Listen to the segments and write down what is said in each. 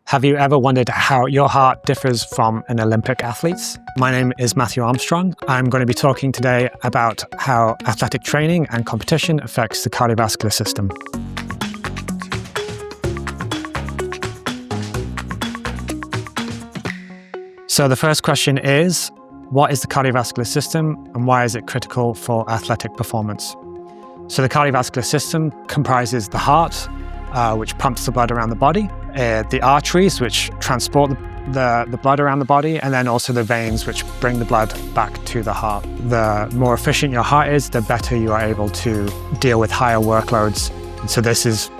Have you ever wondered how your heart differs from an Olympic athlete's? My name is Matthew Armstrong. I'm going to be talking today about how athletic training and competition affects the cardiovascular system. So the first question is, what is the cardiovascular system and why is it critical for athletic performance? So the cardiovascular system comprises the heart, which pumps the blood around the body, the arteries, which transport the blood around the body, and then also the veins, which bring the blood back to the heart. The more efficient your heart is, the better you are able to deal with higher workloads. And so this is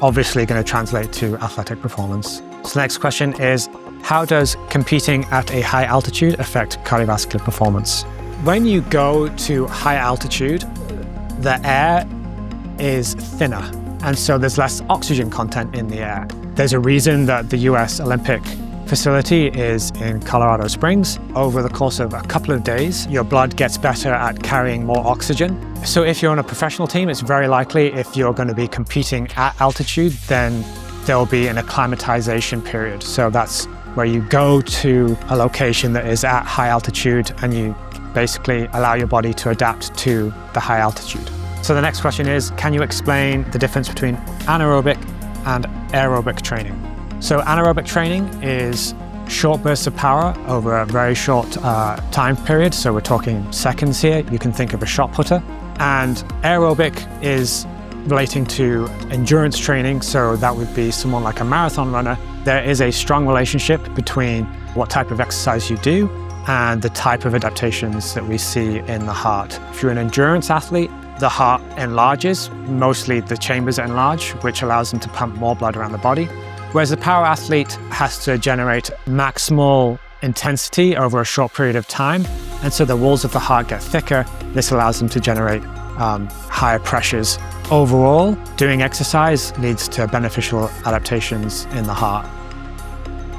obviously going to translate to athletic performance. So the next question is, how does competing at a high altitude affect cardiovascular performance? When you go to high altitude, the air is thinner, and so there's less oxygen content in the air. There's a reason that the US Olympic facility is in Colorado Springs. Over the course of a couple of days, your blood gets better at carrying more oxygen. So if you're on a professional team, it's very likely if you're going to be competing at altitude, then there'll be an acclimatization period. So that's where you go to a location that is at high altitude and you basically allow your body to adapt to the high altitude. So the next question is, can you explain the difference between anaerobic and aerobic training? So anaerobic training is short bursts of power over a very short time period. So we're talking seconds here. You can think of a shot putter. And aerobic is relating to endurance training. So that would be someone like a marathon runner. There is a strong relationship between what type of exercise you do and the type of adaptations that we see in the heart. If you're an endurance athlete, the heart enlarges, mostly the chambers enlarge, which allows them to pump more blood around the body. Whereas the power athlete has to generate maximal intensity over a short period of time. And so the walls of the heart get thicker. This allows them to generate higher pressures. Overall, doing exercise leads to beneficial adaptations in the heart.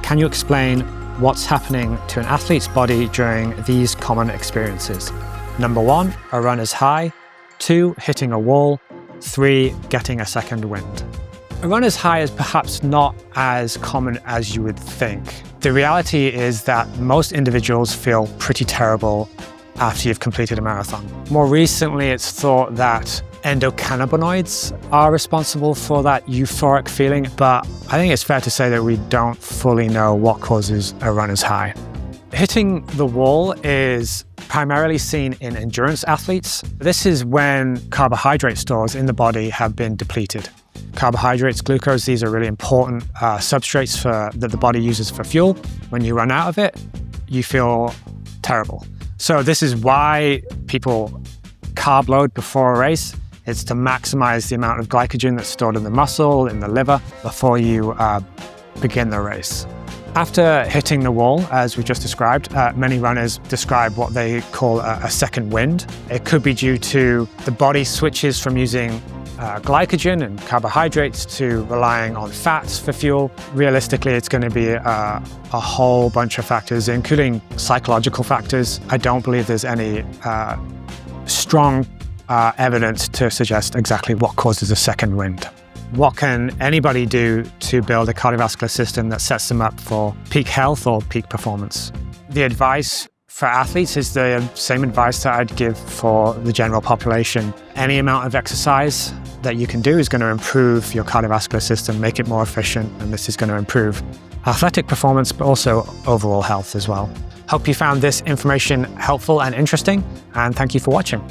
Can you explain what's happening to an athlete's body during these common experiences? Number 1, a runner's high. 2, hitting a wall. 3, getting a second wind. A runner's high is perhaps not as common as you would think. The reality is that most individuals feel pretty terrible after you've completed a marathon. More recently, it's thought that endocannabinoids are responsible for that euphoric feeling, but I think it's fair to say that we don't fully know what causes a runner's high. Hitting the wall is primarily seen in endurance athletes. This is when carbohydrate stores in the body have been depleted. Carbohydrates, glucose, these are really important substrates that the body uses for fuel. When you run out of it, you feel terrible. So this is why people carb load before a race. It's to maximize the amount of glycogen that's stored in the muscle, in the liver, before you begin the race. After hitting the wall, as we just described, many runners describe what they call a second wind. It could be due to the body switches from using glycogen and carbohydrates to relying on fats for fuel. Realistically, it's going to be a whole bunch of factors, including psychological factors. I don't believe there's any strong evidence to suggest exactly what causes a second wind. What can anybody do to build a cardiovascular system that sets them up for peak health or peak performance? The advice for athletes is the same advice that I'd give for the general population. Any amount of exercise that you can do is going to improve your cardiovascular system, make it more efficient, and this is going to improve athletic performance, but also overall health as well. Hope you found this information helpful and interesting, and thank you for watching.